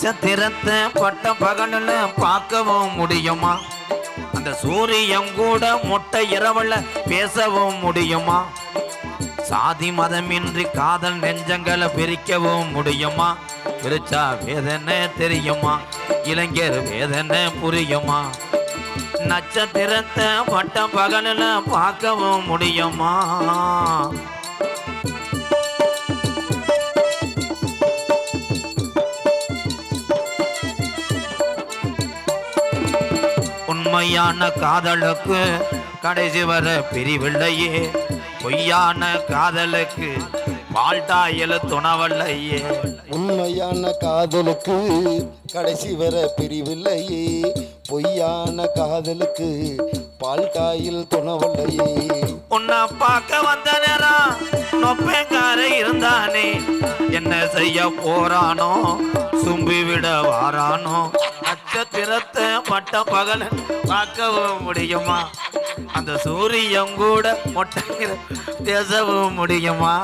நட்சத்திரத்தை பட்ட பகலில் பார்க்கவும் முடியுமா? அந்த சூரியன் கூட மொட்டை இரவல பேசவும் முடியுமா? சாதி மதமின்றி காதல் நெஞ்சங்களை பிரிக்கவும் முடியுமா? பிரிச்சா வேதனை தெரியுமா? இளைஞர் வேதனை புரியுமா? நட்சத்திரத்தை பட்ட பகலில் பார்க்கவும் முடியுமா? உண்மையான காதலுக்கு கடைசி வர பிரிவில்லையே, பொய்யான காதலுக்கு வாழ்த்தாயல துணவல்லையே. உண்மையான காதலுக்கு கடைசி வர பிரிவில்லையே, பொய்யான காதலுக்கு பால்காயில் துணவல்லையே. உன்னை பார்க்க வந்த நேரம் நொப்பேங்கார இருந்தானே, என்ன செய்ய போறானோ சும்பி விட வாரானோ? நட்சத்திரத்தை பட்ட பகல பார்க்கவும் முடியுமா? அந்த சூரியன் கூட மொட்டை பேசவும் முடியுமா?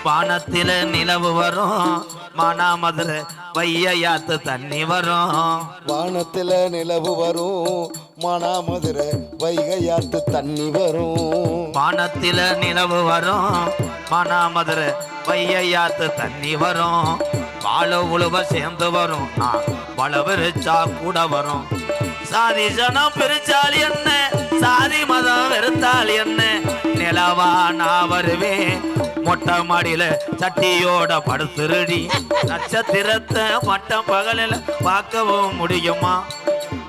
வானத்தில நிலவு வரும், மானாமதுரை வையாத்து தண்ணி வரும். வானத்துல நிலவு வரும், மானாமதுரை வைகையாத்து தண்ணி வரும். வானத்தில நிலவு வரும், மானாமதுரை வையாத்து தண்ணி வரும். வாழ உழுவ சேர்ந்து வரும், வள விரிச்சா கூட வரும். சாதி ஜனம் பிரிச்சால் என்ன, சாதி மதம் வெறுத்தால் என்ன? நிலவா நான் வருவேன், மொட்டை மாடியில சட்டியோட படுத்துருடி. நட்சத்திரத்தை மட்டம் பகலில் பார்க்கவும் முடியுமா?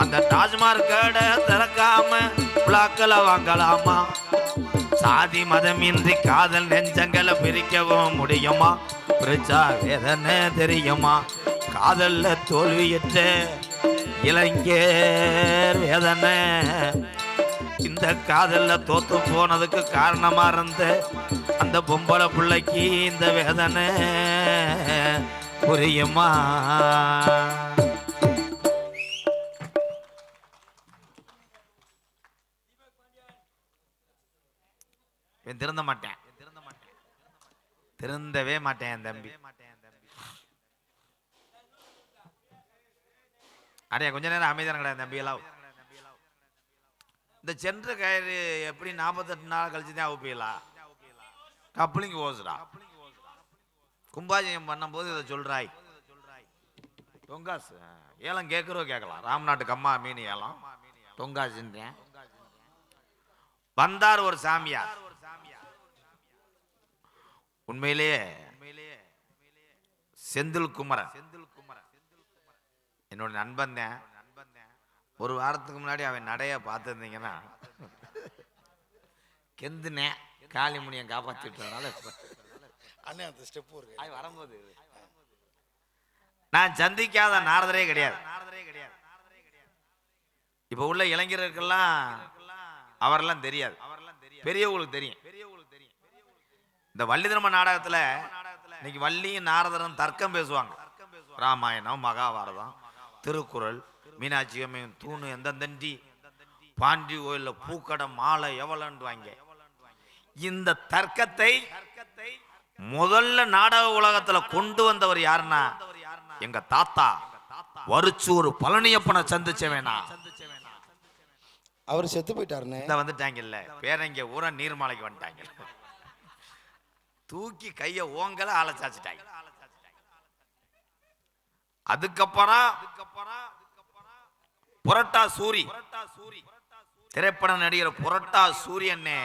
அந்த டாஸ்மார்க் கடை திறக்காம பிளாக்கில் வாங்கலாமா? சாதி மதமின்றி காதல் நெஞ்சங்களை பிரிக்கவும் முடியுமா? பிரிச்சா வேதனை தெரியுமா? காதல்ல தோல்வியற்ற இளைஞர் வேதனை. இந்த காதல்ல தோத்து போனதுக்கு காரணமா இருந்த அந்த பொம்பளை பிள்ளைக்கு இந்த வேதனை புரியுமா? திருந்த மாட்டேன், திருந்தவே மாட்டேன் என் தம்பி. அடையா கொஞ்ச நேரம் அமைதியான கிடையாது தம்பி. எல்லாம் இந்த சென்ற கயிறு எப்படி 48 நாள் கழிச்சு தான் அவுப்பீங்களா? கப்ளிங் ஓசுடா. கும்பாஜயம் பண்ணும்போது இதை சொல்றாய். தொங்காசு ஏலம் கேட்குறோம், கேட்கலாம். ராம்நாட்டுக்கு அம்மா மீன் ஏலம் தொங்காசுன்றேன். வந்தார் ஒரு சாமியார். உண்மையிலேயே செந்தில் குமரன் என்னோட நண்பன் தான். ஒரு வாரத்துக்கு முன்னாடி அவன் நடைய பார்த்துருந்தீங்கன்னா கெந்துனே காளிமுனியை காப்பாற்றிட்டதுனால வரும்போது நான் சந்திக்காத நாரதரே கிடையாது. இப்ப உள்ள இளைஞர்களுக்கெல்லாம் அவரெல்லாம் தெரியாது, பெரியவங்களுக்கு தெரியும். இந்த வள்ளி திரும்ப நாடகத்துல இன்னைக்கு வள்ளியும் நாரதரும் தர்க்கம் பேசுவாங்க. ராமாயணம், மகாபாரதம், திருக்குறள், மீனாட்சி அம்மையும் தூணு எந்தந்தி, பாண்டி கோயில்ல பூக்கடை மாலை எவ்வளவு வாங்க. இந்த தர்க்கத்தை முதல்ல நாடக உலகத்துல கொண்டு வந்தவர் யாருன்னா எங்க தாத்தா வருச்சூர் பழனியப்பனை சந்திச்சவேனா. அவர் செத்து போயிட்டாருன்னு வந்துட்டாங்கல்ல பேரங்க ஊரா நீர்மாலைக்கு வந்துட்டாங்க. தூக்கி கைய ஓங்கல ஆளச்சாச்சிட்டாங்க. அதுக்கப்புறம் புரட்டா சூரி திரைப்பட நடிகர் புரட்டா சூரியனே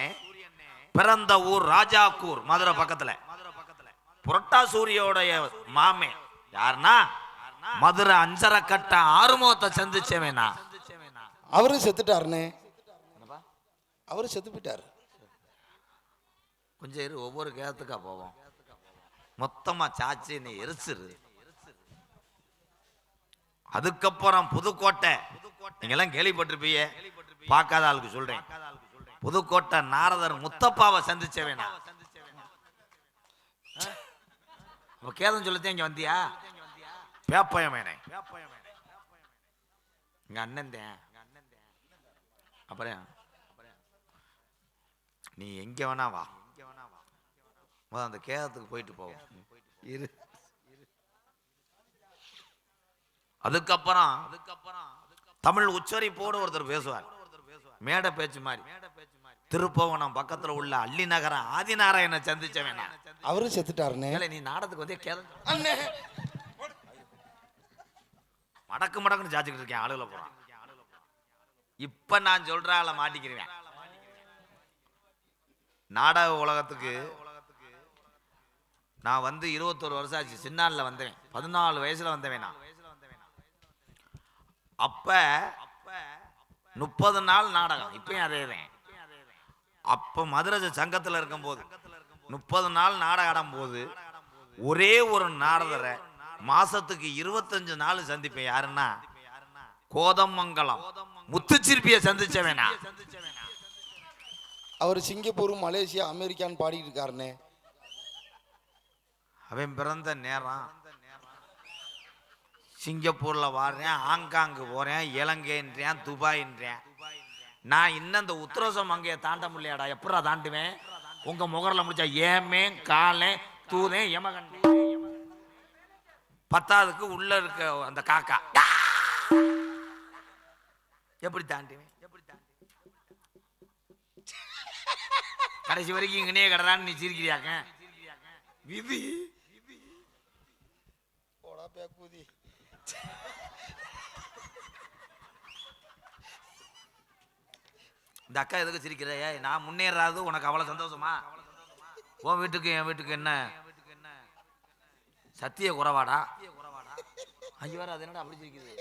பிறந்த ஊர் ராஜாக்கூர், மதுரை பக்கத்துல. புரட்டா சூரியோடைய மாமே யாருன்னா மதுரை அஞ்சரக்கட்ட ஆறுமுகத்தை சந்திச்சவேனா. அவரும் செத்துட்டாருன்னு. அவரு செத்து போயிட்டாரு. கொஞ்சம் இரு, ஒவ்வொரு கேத்துக்கா போவோம். மொத்தமா சாச்சி நீ எரிச்சிரு. அதுக்கப்புறம் புதுக்கோட்டை, நீங்க எல்லாம் கேள்விப்பட்டிருப்பீங்க, பார்க்காத ஆளுக்கு சொல்றேன். புதுக்கோட்டை நாரதர் முத்தப்பாவை சந்திச்சவேனா. கேதம் சொல்லத்தே இங்க வந்தியா? பேப்பயமேனே எங்க அண்ணன் தான். அப்புறம் நீ எங்க வேணா வா, அந்த கேதத்துக்கு போயிட்டு போவோம் இரு. அதுக்கப்புறம் தமிழ் உச்சரிப்போடு ஒருத்தர் பேசுவார், மேடை பேச்சு மாதிரி. திருப்பவனம் பக்கத்துல உள்ள அள்ளி நகரம் ஆதிநாராயண சந்திச்சவன். அவரும் செத்துட்டாருண்ணே. நீ நாடத்துக்கு வந்து அண்ணே மடக்கு மடக்குன்னு சாச்சிக்கிட்டு இருக்கேன், ஆளுகளை போறான். இப்ப நான் சொல்றால மாட்டிக்கிறேன். நாடக உலகத்துக்கு நான் வந்து 21 வருஷம் ஆச்சு. சின்னால வந்தேன், 14 வயசுல வந்தவன் நான். அப்ப 30 நாள் நாடகம், இப்பயும் அதேதான். அப்ப மதுரை சங்கத்துல இருக்கும் போது 30 நாள் நாடகம் ஆடும் போது ஒரே ஒரு நாரதரை மாசத்துக்கு 25 நாள் சந்திப்பேன். யாருன்னா கோதமங்கலம் முத்துச்சிற்பிய சந்திச்சவேனா. அவர் சிங்கப்பூர், மலேசியா, அமெரிக்கான்னு பாடிட்டு இருக்காருண்ணே. அவன் பிறந்த நேரம் சிங்கப்பூர்ல வாடுறேன், ஹாங்காங்கு போறேன், இலங்கைன்றேன், துபாயின்றேன். நான் இன்னும் இந்த உத்தரசம் அங்கே தாண்ட முடியாடா. எப்படா தாண்டுவேன்? உங்க முகரில் முடிச்சா ஏமே காலே தூதே யமகண்டி. 10க்கு உள்ள இருக்க அந்த காக்கா எப்படி தாண்டுவேன்? கடைசி வரைக்கும் இங்கனே கடறான்னு நீ சிரிக்கிறியாக்க விதி. இந்த அக்கா எதுக்கு சிரிக்கிற? நான் முன்னேறாது உனக்கு அவ்வளவு சந்தோஷமா? உன் வீட்டுக்கு என் வீட்டுக்கு என்ன சத்திய குறைவாடா? ஐயோ அது என்னடா அப்படி சிரிக்குது?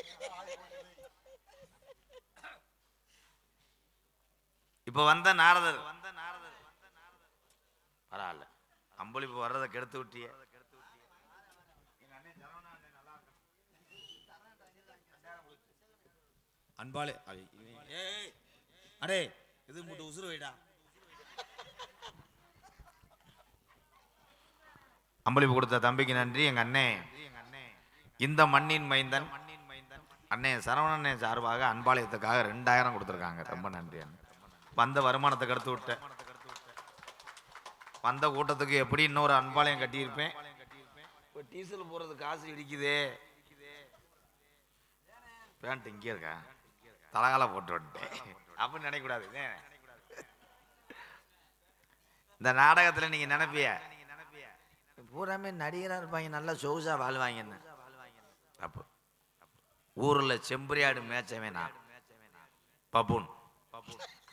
இப்ப வந்த நாரதர் பரவாயில்ல, அம்பளிப்பு வர்றதை கெடுத்து விட்டிய. அன்பாலே அடே இது மட்டும் உசுறு வைடா. அம்பளிப்பு கொடுத்த தம்பிக்கு நன்றி. எங்க அண்ணே இந்த மண்ணின் மைந்தன் அண்ணே சரவணண்ணே சார்பாக அன்பாலயத்துக்காக 2000 கொடுத்துருக்காங்க. ரொம்ப நன்றி அண்ணே. வந்த வருமானத்தை கெடுத்து விட்டேன். வந்த கூட்டத்துக்கு எப்படி இன்னொரு அன்பாலயம் கட்டியிருப்பேன். இப்போ டீசல் போறது காசு இடிக்குதே. பேண்ட் இங்கே இருக்கா, தலகால போட்டு விட்டேன் அப்படின்னு நினைக்கக்கூடாது. இந்த நாடகத்தில் நீங்க நினைப்பிய பூராமே நடிகராக இருப்பாங்க, நல்லா சொகுசா வாழ்வாங்கன்னு. அப்போ ஊரில் செம்பரியாடு மேய்ச்சவன் நான் பப்புன்.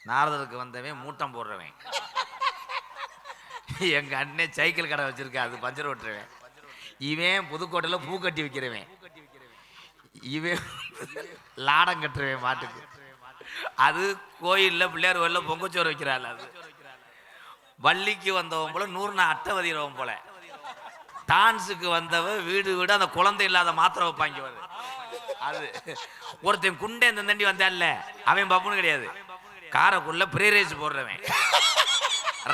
நாரதருக்கு வந்தவன் மூட்டம் போடுறவன். எங்க அண்ணே சைக்கிள் கடை வச்சிருக்க, அது பஞ்சர் ஓட்டுறவன். இவன் புதுக்கோட்டையில் பூ கட்டி வைக்கிறவன். இவன் லாடம் கட்டுறவன் மாட்டுக்கு. அது கோயிலில் பிள்ளையார் கோயிலில் பொங்கச்சோறு வைக்கிறாள். அது வள்ளிக்கு வந்தவன் போல 100 அட்டை வதிரவன் போல. டான்ஸுக்கு வந்தவ வீடு வீடு அந்த குழந்தை இல்லாத மாத்திரை வைப்பாங்க. அது ஒருத்தன் குண்டே இந்த தண்டி வந்தான்ல, அவன் பப்புன்னு கிடையாது, காரைக்குள்ள பிரேரேஸ் போடுறவன்.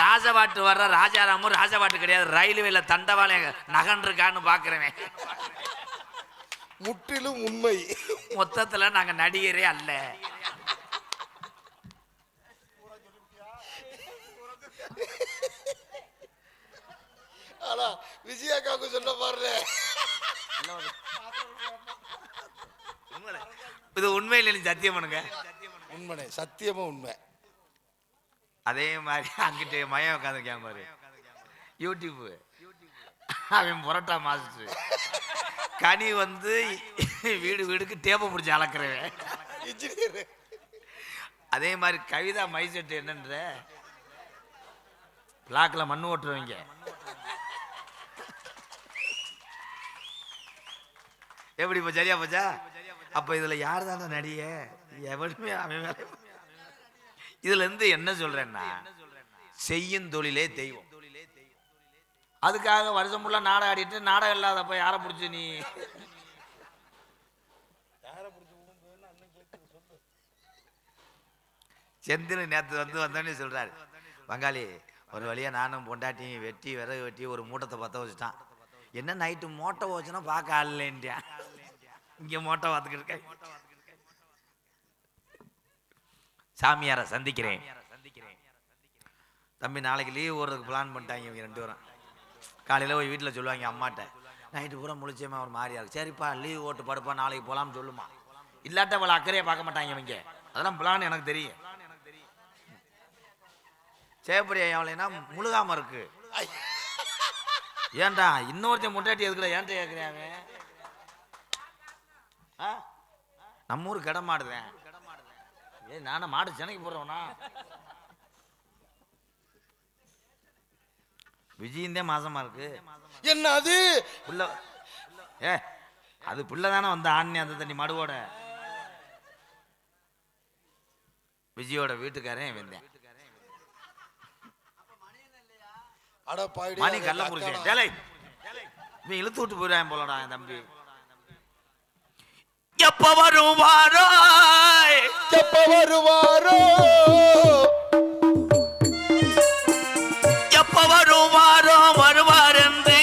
ராஜபாட்டு வர்ற ராஜாராமும் ராஜபாட்டு கிடையாது, ரயில்வேல தண்டவாள நகன் இருக்கான்னு பாக்குறவன். முற்றிலும் உண்மை. மொத்தத்துல நாங்க நடிகரே அல்ல. ஆனா விஜயாக்காவுக்கு சொல்ல பாரு, இது உண்மையில நீ சத்தியம் பண்ணுங்க. உண்மை, சத்தியமா உண்மை. அதே மாதிரி அங்கிட்டு மயம் உட்காந்துருக்கேன் பாரு, யூடியூப். அவன் புரோட்டா மாஸ்டர். கனி வந்து வீடு வீடுக்கு டேப்பை பிடிச்சி அளக்குறவன். அதே மாதிரி கவிதா மைசெட் என்னன்ற பிளாக்ல மண்ணு ஓட்டுறவங்க. எப்படி இப்போ சரியா போச்சா? அப்ப இதுல யார் தானே நடிக? எவனுமே அவன் மேல. இதுல இருந்து என்ன சொல்றேன்னா, செய்யும் தொழிலே தெய்வம். அதுக்காக வருஷம் ஃபுல்லா நாடகம் ஆடிட்டு நாடகம் இல்லாதப்ப யாரை பிடிச்சி நீ செந்தில் நேற்று வந்தோன்னு சொல்றாரு, பங்காளி ஒரு வழியா நானும் பொண்டாட்டி வெட்டி விறகு வெட்டி ஒரு மூட்டத்தை பற்ற வச்சுட்டான். என்ன நைட்டு மோட்டை வச்சுன்னா பார்க்க ஆடலேன்ட்டியான். இங்க மோட்டை பார்த்துக்கிட்டு இருக்கேன். சாமியாரை சந்திக்கிறேன். தம்பி நாளைக்கு லீவ் ஓடுறதுக்கு பிளான் பண்ணிட்டாங்க இவங்க 2 பேரும். காலையில் போய் வீட்டில் சொல்லுவாங்க அம்மாட்ட, நைட்டு பூரா முழிச்சேமா ஒரு மாதிரியா இருக்கு. சரிப்பா லீவ் ஓட்டு படுப்பா, நாளைக்கு போகலாம்னு சொல்லுமா. இல்லாட்ட அவளை அக்கறையாக பார்க்க மாட்டாங்க இவங்க. அதெல்லாம் பிளான் எனக்கு தெரியும். சேப்பரியா எவ்வளோனா முழுகாம இருக்கு. ஏன்டா இன்னொருத்தன் முட்டாட்டி எதுக்குல ஏன்ட்ட கேட்குறேன். நம்ம ஊர் கடை மாடுதேன். நானே மாடு சென்னைக்கு போடுறவனா. விஜயந்தே மாசமா இருக்கு. என்ன அது புள்ள? அது புள்ள தானே வந்த ஆண்ணி அந்த தண்ணி மடுவோட. விஜயோட வீட்டுக்காரன் வந்தேன். மணி கள்ள முடிச்சேன். நீ இழுத்து விட்டு போயிடான் போலடா என் தம்பி. எப்ப வருவாரோ எப்ப வருவாரோ எப்ப வருவாரோ வருவார் என்று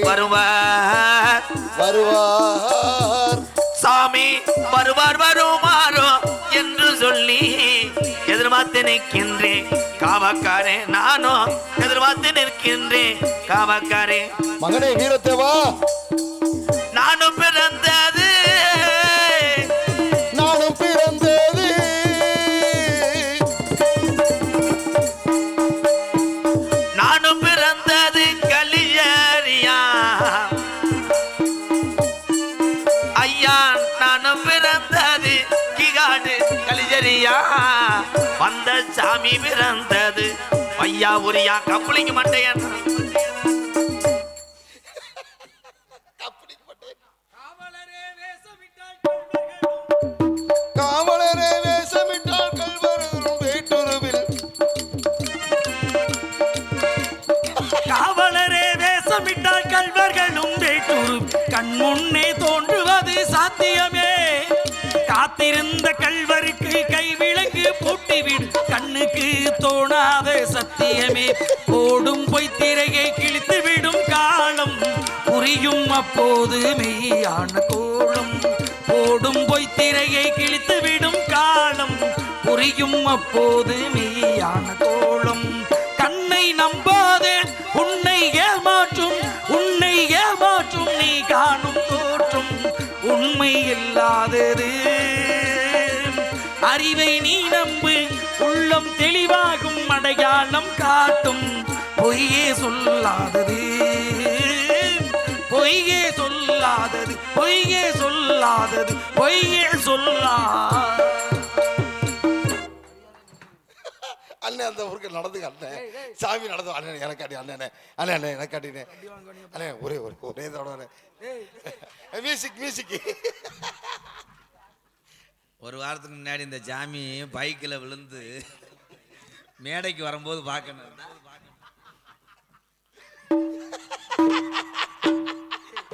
வருவார் வருவார் சாமி வருவார் வருவாரோ என்று சொல்லி எதிர்பார்த்து நிற்கின்றேன் காவக்காரே. நானும் எதிர்பார்த்து நிற்கின்றேன் காவக்காரே. மகனே வீரத்தேவா, நானும் பிறந்தது நானும் பிறந்தது நானும் பிறந்தது கலியரியா ஐயா. நானும் பிறந்தது கிகாடு கலிஜரியா. வந்த சாமி பிறந்தது ஐயா உரியா கப்புளிங்க மண்டையன். காவலரே வேஷமிட்டால் கல்வரும் வேட்டுருவில். காவலரே வேஷமிட்டால் கல்வர்களும் வேட்டுரு கண் முன்னே தோன்றுவது சாத்தியமே. காத்திருந்த கல்வருக்கு கைவிலங்கு பூட்டிவிடு கண்ணுக்கு தோணாத சத்தியமே. ஓடும் பொய்த்திரையை கிழித்து விடும் காலம் புரியும் அப்போது மெய்யான கோலம். ஓடும் பொய்த்திரையை கிழித்து விடும் காலம் புரியும் அப்போது மெய்யான கோலம். கண்ணை நம்பாதே உன்னை ஏமாற்றும் உன்னை ஏமாற்றும் நீ காணும் தோற்றும் உண்மை இல்லாதது. அறிவை நீ நம்பு உள்ளம் தெளிவாகும் அடையாளம் காட்டும் பொய்யே சொல்லாதது பொய்யே சொல்லாதது பொய்யே சொல்லாதது பொய்யே சொல்லா. அண்ணன் அந்த ஊருக்கு நடந்துங்க அண்ணன். சாமி நடந்து அண்ணன் எனக்கு அடி அண்ணன் அண்ணன் அண்ணன் எனக்கு அடினே அண்ணன் ஒரே ஒரே தடவை மியூசிக் மியூசிக். ஒரு வாரத்துக்கு முன்னாடி இந்த ஜாமி பைக்கில் விழுந்து மேடைக்கு வரும்போது பார்க்கணும்.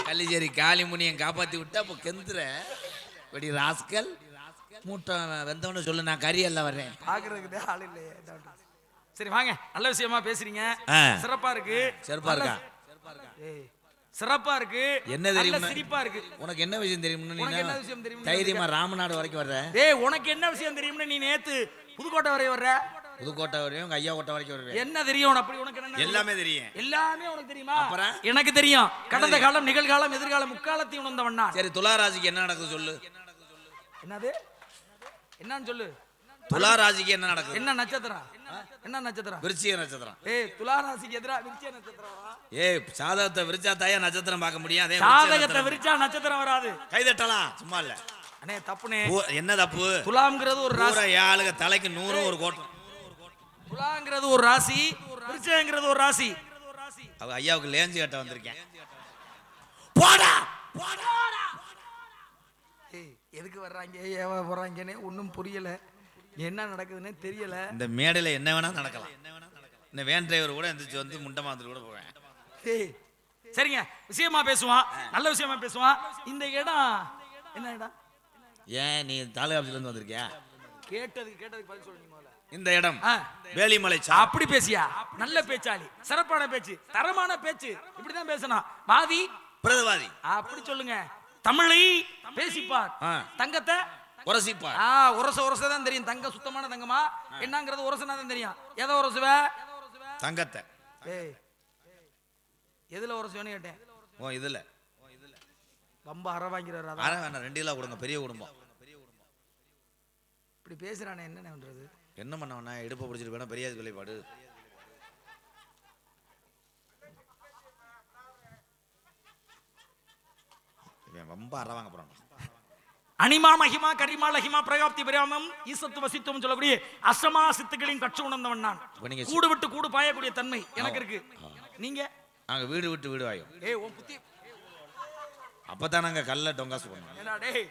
கள்ளிச்சேரி காளிமுனியன் காப்பாற்றி விட்டா இப்போ கெந்துற வெடி ராஸ்கல் மூட்டை வெந்தவன சொல்லு, நான் கறி எல்லாம் வர்றேன். பாக்குறதுக்கு ஆள் இல்லையே. சரி வாங்க, நல்ல விஷயமா பேசுறீங்க. சிறப்பா இருக்கு. சிறப்பா இருக்கா? சிறப்பா இருக்கு. என்ன தெரியும்? சிரிப்பா இருக்கு. உனக்கு என்ன விஷயம் தெரியும்னு நீ என்ன விஷயம் தெரியும்? தைரியமா ராமநாடு வரைக்கும் வர்ற. உனக்கு என்ன விஷயம் தெரியும்னு நீ நேத்து புதுக்கோட்டை வரை வர்ற. புதுக்கோட்டை வரையும் ஐயா கோட்டை வரைக்கும் வருவேன். என்ன தெரியும்? அப்படி உனக்கு என்ன எல்லாமே தெரியும். எல்லாமே உனக்கு தெரியுமா? அப்புறம் எனக்கு தெரியும். கடந்த காலம், நிகழ்காலம், எதிர்காலம் முக்காலத்தையும் உணர்ந்தவன் நான். சரி, துளாராசிக்கு என்ன நடக்குது சொல்லு. என்னது? என்னன்னு சொல்லு. துளாராசிக்கு என்ன நடக்குது? என்ன நட்சத்திரம்? என்ன நட்சத்திரம்? விருச்சிக நட்சத்திரம். துளாராசிக்கு எதிரா விருச்சிக நட்சத்திரம். சாதகத்தை விரிச்சா தாயா நட்சத்திரம் பார்க்க முடியும். அதே சாதகத்தை விரிச்சா நட்சத்திரம் வராது. கைதட்டலாம், சும்மா இல்ல. அண்ணே தப்புனே. என்ன தப்பு? துலாம்ங்கிறது ஒரு ராசி. ஆளுங்க தலைக்கு 100 ஒரு கோட்டம். துலாங்கிறது ஒரு ராசி, விருச்சிகங்கிறது ஒரு ராசி. அவ ஐயாவுக்கு லேஞ்சு கட்ட வந்திருக்கேன். போடா போடா. எதுக்கு வர்றாங்க, ஏவ போறாங்கன்னு ஒன்றும் புரியல. என்ன நடக்குதுன்னு தெரியல. இந்த மேடையில் என்ன வேணா நடக்கலாம். இந்த வேன் டிரைவர் கூட எந்திரிச்சு வந்து முண்டமா வந்து கூட போவேன். சரிங்க, விஷயமா பேசுவான், நல்ல விஷயமா பேசுவான். இந்த இடம் என்ன இடம்? ஏன் நீ தாலுகா ஆபீஸ்ல இருந்து வந்திருக்கியா? கேட்டதுக்கு பதில் சொல்லுங்க. இந்த இடம் வேலிமலை. அப்படி பேசியா? நல்ல பேச்சாளி, சிறப்பான பேச்சு, தரமான பேச்சு. இப்படிதான் பேசணும். வாதி பிரதவாதி அப்படி சொல்லுங்க. தமிழை பேசிப்பார், தங்கத்தை உரசிப்பா. உரச தான் தெரியும். தங்கம் சுத்தமான தங்கமா என்னங்கிறது உரசனா தான் தெரியும். எதை உரசுவ? தங்கத்தை. ஏய், எதுல உரசுவேன்னு கேட்டேன். ஓ இதுல ரொம்ப அற வாங்கிறாரு. அரை வேணாம், 2 கிலோ கொடுங்க, பெரிய குடும்பம். இப்படி பேசுறானே என்ன பண்றது? என்ன பண்ணவனா, இடுப்பை பிடிச்சிட்டு வேணா பெரிய சொல்லிப்பாடு. ரொம்ப அற வாங்க போறான். அனிமா மகிமா கரிமா லஹிமா பிரகாப்தி பிரயாமம் ஈசத்து வசித்துவம் சொல்லக்கூடிய அசமா சித்துக்களின் கற்று உணர்ந்தவன் நான். கூடு விட்டு கூடு பாயக்கூடிய தன்மை எனக்கு இருக்கு. நீங்க நாங்க வீடு விட்டு வீடு வாயும். உன் புத்தி அப்பதான் நாங்க கல்ல டொங்காசு பண்ணுவோம். என்னடா டேய்,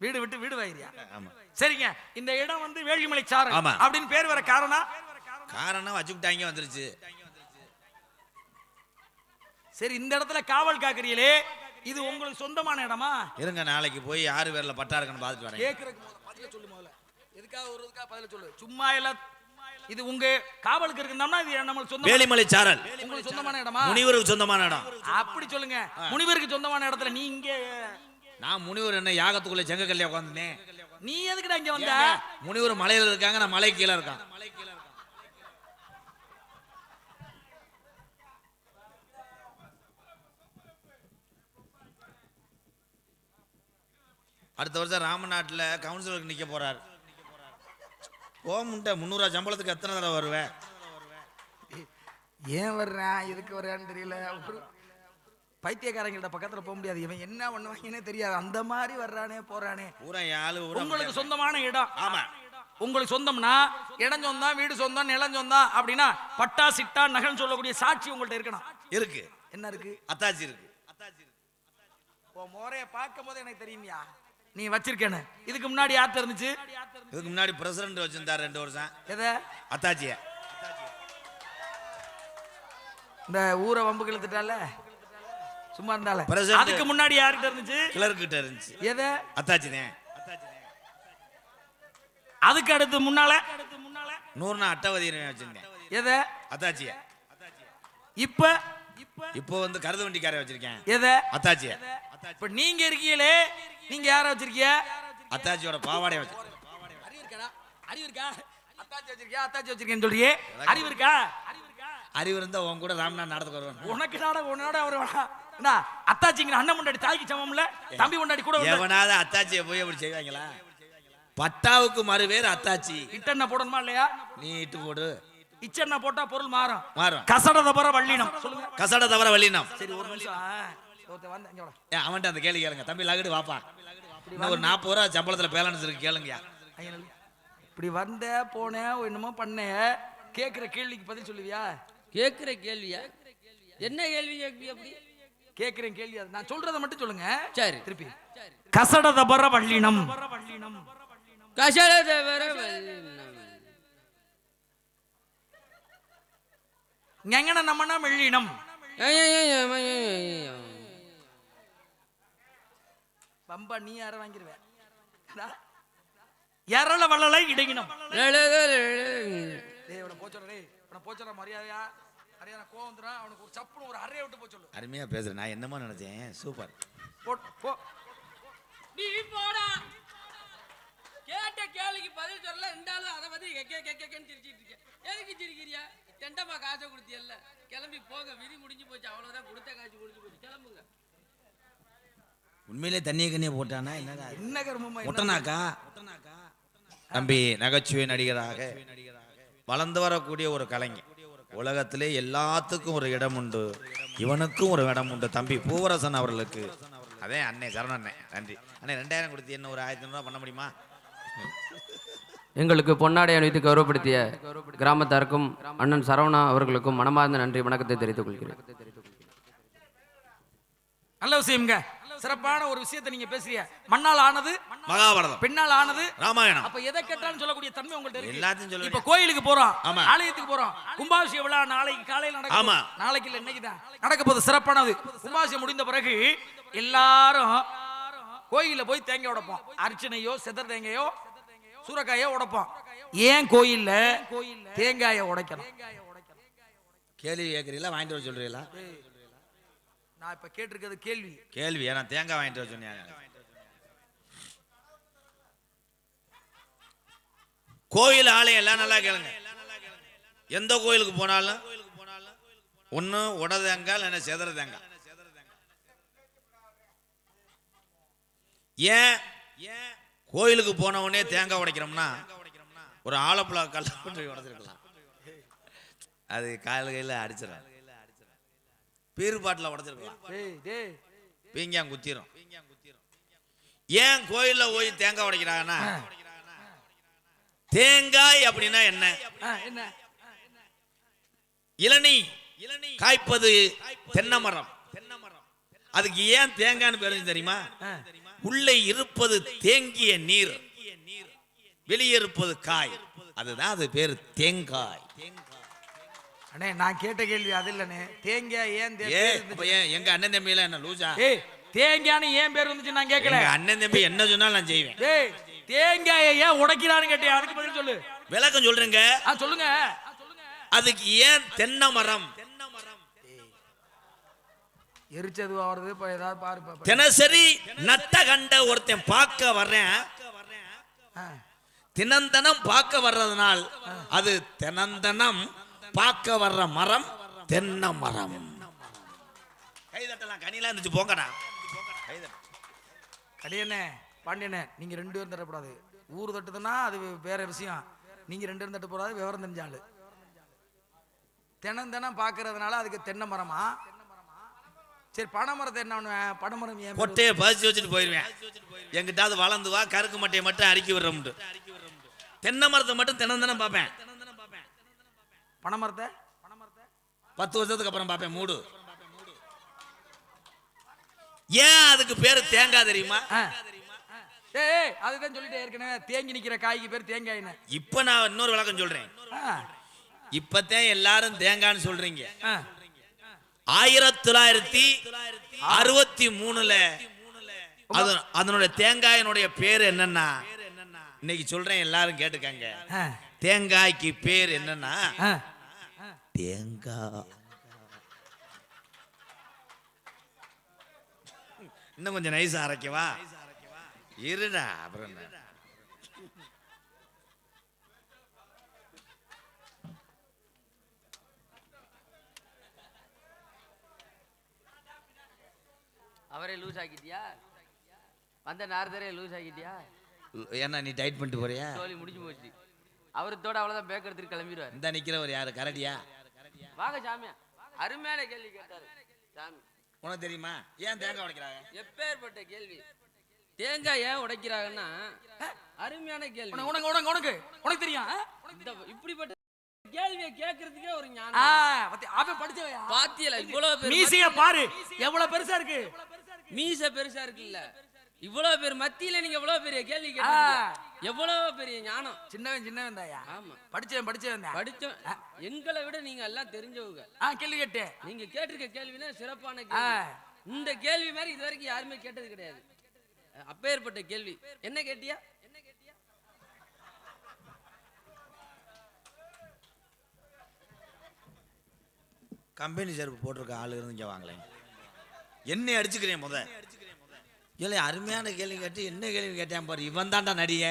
வீடு விட்டு வீடு வாயிரியா? ஆமா. சரிங்க, இந்த இடம் வந்து வேள்விமலை சாரல் ஆமா அப்படின்னு பேர் வர காரணம் வச்சுக்கிட்டாங்க வந்துருச்சு. சரி, இந்த இடத்துல காவல் காக்குறீங்களே, இது உங்களுக்கு சொந்தமான இடமா? இருங்க, நாளைக்கு போய் 6 பேர்ல பட்டா இருக்குன்னு பார்த்துட்டு வரேன். கேக்குறதுக்கு பதில சொல்லு. முதல்ல எதுக்காக ஒருதுக்காக பதில சொல்லு. சும்மா இல்ல, இது உங்க காவலுக்கு இருக்குன்னா இது நம்மளுக்கு சொந்தமான வேலிமலை சாரல் உங்களுக்கு சொந்தமான இடமா? முனிவருக்கு சொந்தமான இடம். அப்படி சொல்லுங்க. முனிவருக்கு சொந்தமான இடத்துல நீ இங்க, நான் முனிவர் என்ன யாகத்துக்குள்ள செங்கக்கல்லையா உட்கார்ந்தேன். நீ எதுக்குடா இங்க வந்த? முனிவர் மலையில இருக்காங்க, நான் மலை கீழே இருக்கான். அடுத்த வருஷம் ராமநாட்டில் கவுன்சிலருக்கு நிக்க போறார். போமுண்ட 300 சம்பளத்துக்கு எத்தனை தடவை வருவேன்? ஏன் வர்றேன், எதுக்கு வர்றேன்னு தெரியல. பைத்தியக்காரங்கள்ட்ட பக்கத்துல போக முடியாது. இவன் என்ன பண்ணுவாங்கன்னே தெரியாது. அந்த மாதிரி வர்றானே போறானே. உங்களுக்கு சொந்தமான இடம். ஆமா, உங்களுக்கு சொந்தம்னா இடம் சொந்தம், வீடு சொந்தம், நிலம் சொந்தம் அப்படின்னா பட்டா சிட்டா நகன் சொல்லக்கூடிய சாட்சி உங்கள்ட்ட இருக்கணும். இருக்கு. என்ன இருக்கு? அத்தாச்சி இருக்கு. மோரைய பார்க்கும் போது எனக்கு தெரியுமியா நீ வச்சிருக்கேன்னு. இதுக்கு முன்னாடி யார்ட்ட இருந்துச்சு? இதுக்கு முன்னாடி பிரசிடண்ட் வச்சிருந்தார் 2 வருஷம். எதை? அத்தாச்சிய. இந்த ஊரை வம்பு இழுத்துட்டால சும்மா இருந்தால. அதுக்கு முன்னாடி யார்கிட்ட இருந்துச்சு? கிளர்க் கிட்ட இருந்துச்சு. எதை? அத்தாச்சினே. அதுக்கு அடுத்து முன்னால 100 நாள் அட்டவதியை வச்சிருந்தேன். எதை? அத்தாச்சிய. இப்போ வந்து கருது வண்டிக்கார வச்சிருக்கேன். எதை? அத்தாச்சிய. இப்ப நீங்க இருக்கீங்களே, நீங்க யார வச்சிருக்கீங்க? அத்தாச்சியோட பாவாடைய வச்சு. அறிவு இருக்கா? அறிவு இருக்கா? அத்தாச்சி வச்சிருக்கியா? அத்தாச்சி வச்சிருக்கேன்னு சொல்றியே, அறிவு இருக்கா? அறிவு இருந்தா உன் கூட ராம்நாத் நடத்துக்கு வருவான். உனக்கு நாடகம் உன்னோட அவர் என்ன அத்தாச்சிங்கிற அண்ணன் முன்னாடி தாய்க்கு சமம்ல, தம்பி முன்னாடி கூட எவனாவது அத்தாச்சியை போய் அப்படி செய்வாங்களா? பட்டாவுக்கு மறுவேறு அத்தாச்சி. இட்டெண்ண போடணுமா இல்லையா? நீ இட்டு போடு. இச்செண்ண போட்டா பொருள் மாறும். மாறும். கசட தவிர வள்ளினம் சொல்லுங்க. கசட தவிர வள்ளினம். சரி, ஒரு நிமிஷம் வந்து இங்க வா. அவன்கிட்ட அந்த கேள்வி கேளுங்க. தம்பி லகுடு வாப்பா, இன்னும் ஒரு 40 ரூபா சம்பளத்துல பேலன்ஸ் இருக்கு, கேளுங்கயா. இப்படி வந்த போன என்னமோ பண்ண, கேட்கிற கேள்விக்கு பதில் சொல்லுவியா? கேட்கிற கேள்வியா? என்ன கேள்வி கேட்பி? அப்படி கேட்கிறேன் கேள்வி, அது நான் சொல்றதை மட்டும் சொல்லுங்க. சரி, திருப்பி. கசட தவிர வள்ளினம். கசட தவிர வள்ளினம். எங்கன நம்மனா மெல்லினம். பம்பா நீ யார வாங்கிருவே? எரள வள்ளலை இடையினம். டேய், இவனை போச்சற. டேய், இவனை போச்சற. மரியாதையா அரியானா கோவம் வந்துறா. அவனுக்கு ஒரு சப்புன ஒரு அறைய விட்டு போ சொல்லு. அருமையா பேசுற. நான் என்னமா நினைச்சேன். சூப்பர். போ. நீ போடா. கேட்ட கேள்விக்கு பதில் சொல்லல. ரெண்டாலும் அத பத்தி கேக்கன்னு சிரிச்சிட்டு இருக்க. எதுக்கு சிரிக்கிறியா? தெண்டமா காசை கொடுத்தியல்ல, கிளம்பி போங்க. விதி முடிஞ்சு போச்சு, அவ்வளவுதான். கொடுத்த காசு முடிஞ்சு போச்சு, கிளம்புங்க. உண்மையிலே தண்ணிய கண்ணிய போட்டானா என்னடா? என்ன கர்மமா? ஒட்டனாக்கா தம்பி நகைச்சுவை நடிகராக வளர்ந்து வரக்கூடிய ஒரு கலைஞர். உலகத்திலே எல்லாத்துக்கும் ஒரு இடம் உண்டு, இவனுக்கும் ஒரு இடம் உண்டு. தம்பி பூவரசன் அவர்களுக்கு அதே அண்ணே சரண அண்ணே நன்றி அண்ணே. 2000 கொடுத்து என்ன ஒரு 1500 பண்ண முடியுமா? எங்களுக்கு பொன்னாடை அணிவித்து கௌரவப்படுத்திய கிராமத்தாருக்கும் அண்ணன் சரவணா அவர்களுக்கும் மனமார்ந்த நன்றி வணக்கத்தை தெரிவித்துக் கொள்கிறேன். நல்ல விஷயம்ங்க. சிறப்பான ஒரு விஷயத்தை நீங்க பேசுறீங்க. மண்ணால் ஆனது மகாபாரதம், பெண்ணால் ஆனது ராமாயணம். அப்ப எதை கேட்டாலும் சொல்லக்கூடிய தன்மை உங்கள்ட்ட இருக்கு. எல்லாத்தையும் சொல்லுங்க. இப்ப கோயிலுக்கு போறோம், ஆமா, ஆலயத்துக்கு போறோம். கும்பாபிஷேக விழா நாளைக்கு காலையில நடக்கும். ஆமா, நாளைக்கு இல்ல இன்னைக்கு தான் நடக்க போகுது. சிறப்பானது. கும்பாபிஷேகம் முடிந்த பிறகு எல்லாரும் கோயில்ல போய் தேங்காய் உடைப்போம். அர்ச்சனையோ செதர் தேங்காயோ சூரக்காயோ உடைப்போம். ஏன் கோயில்ல தேங்காயை உடைக்கணும்? கேள்வி கேட்கறீங்களா வாங்கிட்டு வர சொல்றீங்களா? நான் இப்ப கேட்டிருக்கிறது கேள்வி. கேள்வி. நான் தேங்காய் வாங்கிட்டு வர சொன்னேன். கோயில் ஆலயம் எல்லாம் நல்லா கேளுங்க. எந்த கோயிலுக்கு போனாலும் ஒண்ணு உட தேங்காய் இல்லைன்னா செதற தேங்காய். ஏன் கோயிலுக்கு போன உடனே தேங்காய் உடைக்கிறோம்னா ஒரு ஆலப்புழா கல்ல கொண்டு உடைச்சிருக்கலாம், அது காலையில் அடிச்சிடும். பீர்பாட்டில் உடைச்சிருக்கலாம், பீங்காங் குத்திரும். ஏன் கோயில்ல போய் தேங்காய் உடைக்கிறாங்கன்னா, தேங்காய் அப்படின்னா என்ன? இளநீ காய்ப்பது தென்னை மரம். அதுக்கு ஏன் தேங்காய்னு பேரு தெரியுமா? உள்ளே இருப்பது தேங்கிய நீர், வெளியே இருப்பது காய், அதுதான் அது பேரு தேங்காய். அண்ணே நான் கேட்ட கேள்வி அது இல்லனே. தேங்காய் ஏன் எங்க அண்ணன் தம்பியில என்ன லூசா? தேங்காய்னு ஏன் பேர் வந்துச்சு நான் கேட்கல. அண்ணன் தம்பி என்ன சொன்னாலும் நான் செய்வேன். தேங்காயை ஏன் உடைக்கிறான்னு கேட்டேன், அதுக்கு பதில் சொல்லு. விளக்கம் சொல்றேங்க. சொல்லுங்க. அதுக்கு ஏன் தென்னை மரம்? எரிச்சது வருது இப்ப ஏதாவது பாரு. தினசரி நட்ட கண்ட ஒருத்தன் பார்க்க வர்றேன், தினந்தனம் பார்க்க வர்றதுனால் அது தினந்தனம் பார்க்க வர்ற மரம் தென்னை மரம். கைதட்டலாம், கனிலாம் இருந்துச்சு போங்கடா. கடியண்ணே பாண்டியண்ணே, நீங்க 2 பேரும் தட்டக்கூடாது. ஊர் தட்டுதுன்னா அது வேற விஷயம். நீங்க 2 பேரும் தட்ட போறாது, விவரம் தெரிஞ்சாலு. தினம் பாக்குறதுனால அதுக்கு தென்னை மரமா? சரி, பனைமரத்தை என்ன பண்ணுவேன்? பனைமரம் ஏன் கொட்டையை பதிச்சு வச்சுட்டு போயிருவேன். எங்கிட்ட அது வளர்ந்து வா, கருக்கு மட்டையை மட்டும் அரிக்கி விடுறோம். தென்னை மரத்தை மட்டும் தினம் பார்ப்பேன். பனைமரத்தை 10 வருஷத்துக்கு அப்புறம் பார்ப்பேன், மூடு. ஏன் அதுக்கு பேரு தேங்காய் தெரியுமா? அதுதான் சொல்லிட்டு ஏற்கனவே தேங்கி நிக்கிற காய்க்கு பேர் தேங்காய்னு. இப்ப நான் இன்னொரு விளக்கம் சொல்றேன். இப்பதான் எல்லாரும் தேங்காய்னு சொல்றீங்க. 1963ல அதனுடைய தேங்காயினுடைய பேர் என்னன்னா, இன்னைக்கு சொல்றேன் எல்லாரும் கேட்டுக்கங்க. தேங்காய்க்கு பேர் என்னன்னா தேங்காய். இன்னும் கொஞ்சம் நைஸா அரைக்கவா? இருடா, அப்புறம் அவரே லூஸ் ஆக்கிட்டியா? வந்த நார்தரே லூஸ் ஆக்கிட்டியா? ஏன்னா நீ டைட் பண்ணிட்டு போறியா? சோலி முடிஞ்சு போச்சு. அவருத்தோட அவ்வளவுதான் பேக் எடுத்துட்டு கிளம்பிடுவார். இந்த நிக்கிறவர் யாரு? கரடியா? வாங்க சாமியா. அருமையான கேள்வி கேட்டாரு சாமி. உனக்கு தெரியுமா ஏன் தேங்காய் உடைக்கிறாங்க? எப்பேற்பட்ட கேள்வி. தேங்காய் ஏன் உடைக்கிறாங்கன்னா அருமையான கேள்வி. உனக்கு தெரியும்? இப்படிப்பட்ட கேள்வியை கேட்கறதுக்கே ஒரு ஞானம். அவன் படிச்சவையா? பாத்தியல இவ்வளவு பேர் மீசைய பாரு, எவ்வளவு பெருசா இருக்கு. மீசை பெருசா இருக்குல்ல, இவ்வளவு பேர் மத்தியில நீங்க எவ்வளவு பெரிய கேள்வி கேட்டீங்க. எவ்வளவு பெரிய ஞானம். சின்னவன் தாயா? ஆமா, படிச்சவன் தான். படிச்சவன். எங்களை விட நீங்க எல்லாம் தெரிஞ்சவங்க. கேள்வி கேட்டு நீங்க கேட்டிருக்க கேள்வினா சிறப்பான கேள்வி. இந்த கேள்வி மாதிரி இது வரைக்கும் யாருமே கேட்டது கிடையாது. அப்பேற்பட்ட கேள்வி. என்ன கேட்டியா? கம்பெனி செருப்பு போட்டிருக்க ஆளு இருந்து இங்க வாங்கலேன். என்னை அடிச்சுக்கிறேன் முத. இல்லை, அருமையான கேள்வி கேட்டு என்ன கேள்வி கேட்டேன் பாரு. இவன் தான்டா நடிக.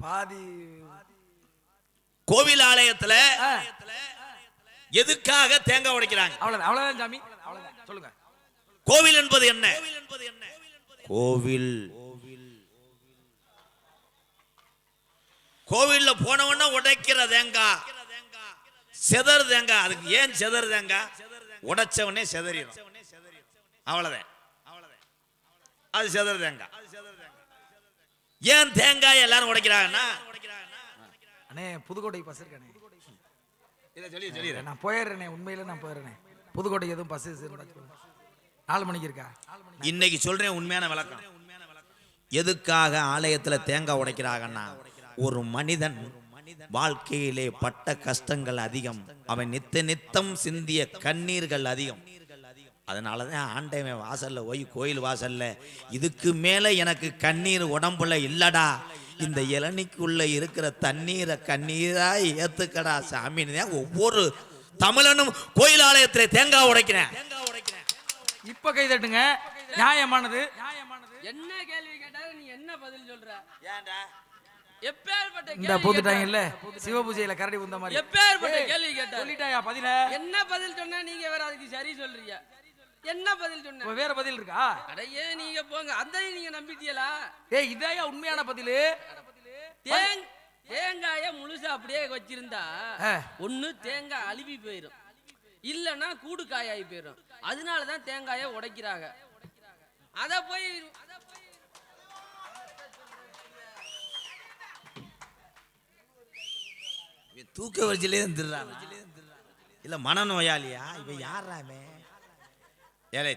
பாதி கோவில் ஆலயத்துல எதுக்காக தேங்காய் உடைக்கிறாங்க? அவ்வளவுதான் சாமி, அவ்வளவுதான். சொல்லுங்க. கோவில் என்பது என்ன? கோவில்ல போனவன உடைக்கிற தேங்காய் செதறு தேங்காய். அதுக்கு ஏன் செதறு தேங்காய்? உடைச்சவனே செதறிடும், அவ்வளவுதான். அது செதறு தேங்காய். ஏன் தேங்காய் எல்லாரும் உடைக்கிறாங்கன்னா, அண்ணே புதுக்கோட்டை பஸ் இருக்கானே, இதை சொல்லி நான் போயிடுறேனே. உண்மையில நான் போயிடுறேன். புதுக்கோட்டை எதுவும் பஸ் 4 மணிக்கு இருக்கா? இன்னைக்கு சொல்றேன் உண்மையான விளக்கம். எதுக்காக ஆலயத்துல தேங்காய் உடைக்கிறாங்கன்னா, ஒரு மனிதன் வாழ்க்கையிலே பட்ட கஷ்டங்கள் அதிகம், அவன் நித்தம் சிந்திய கண்ணீர்கள் அதிகம். அதனாலதான் ஆண்டவன் வாசல்ல போய், கோயில் வாசல்ல, இதுக்கு மேல எனக்கு கண்ணீர் உடம்புல இல்லடா, இந்த இளநிக்குள்ள இருக்கிற தண்ணீரை கண்ணீரா ஏத்துக்கடா சாமின்னு ஒவ்வொரு தமிழனும் கோயில் ஆலயத்துல தேங்காய் உடைக்கிறேன். இப்ப கை தட்டுங்க. நியாயமானது. என்ன கேள்வி கேட்டாலும் நீ என்ன பதில் சொல்ற? ஏன்டா எப்பேற்பட்ட இந்த கேள்வி பூத்துட்டாங்க இல்ல சிவபூஜையில கரடி உந்த மாதிரி எப்பேற்பட்ட கேள்வி கேட்டா சொல்லிட்டாயா பதில என்ன பதில் சொன்னா நீங்க வேற அதுக்கு சரி சொல்றீங்க? என்ன பதில் சொன்ன? இப்ப வேற பதில் இருக்கா? அட ஏன் நீங்க போங்க, அந்த நீங்க நம்பிட்டீங்களா? ஏய் இதாயா உண்மையான பதிலு? தேங்காய முழுசா அப்படியே வச்சிருந்தா ஒண்ணு தேங்காய் அழுவி போயிடும், இல்லன்னா கூடு காயாகி போயிடும். அதனாலதான் தேங்காய உடைக்கிறாங்க. அத போய் தூக்க வரிச்சிலே இருந்துடுறான் இல்ல மனநோயாளியா இவன் யாராமே? ஏலே